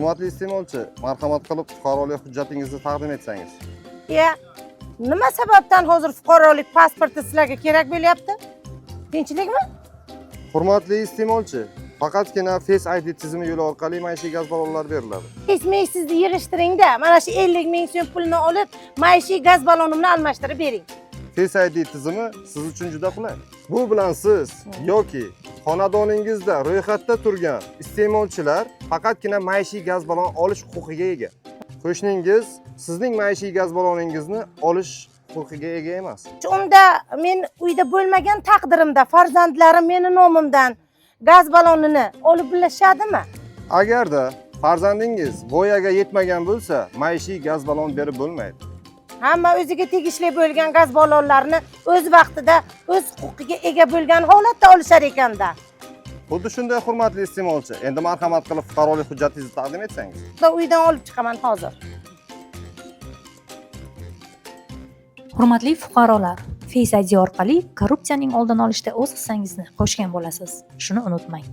Hurmatli iste'molchi, marhamat qilib fuqarolik hujjatingizni taqdim etsangiz. Ya, nima sababdan hozir fuqarolik pasporti sizlarga kerak bo'lyapti? Tinchlikmi? Hurmatli iste'molchi, faqatgina Face ID tizimi yo'li orqali maishiy gaz ballonlari beriladi. Hech sizni yig'ishtiring-da, mana shu 50 ming so'm pulni olib, maishiy gaz ballonimni almashtirib bering. Face ID tizimi siz uchun juda qulay. Bu bilan siz yoki xonadoningizda ro'yxatda turgan iste'molchilar faqatgina maishiy gaz ballon olish huquqiga ega. Qo'shningiz sizning maishiy gaz balloningizni olish huquqiga ega emas. Unda men uyda bo'lmagan taqdirimda farzandlarim meni nomimdan gaz ballonini olib bilishadimi? Agarda farzandingiz voyaga yetmagan bo'lsa, maishiy gaz ballon berib bo'lmaydi. Hamma o'ziga tegishli bo'lgan gaz ballonlarini o'z vaqtida o'z huquqiga ega bo'lgan holatda olishar ekanda. Xuddi shunday hurmatli iste'molchi, endi marhamat qilib fuqarolik hujjatingizni taqdim etsangiz. Uydan olib chiqaman hozir. Hurmatli fuqarolar, Face ID orqali korrupsiyaning oldini olishda o'z hissangizni qo'shgan bo'lasiz. Shuni unutmang.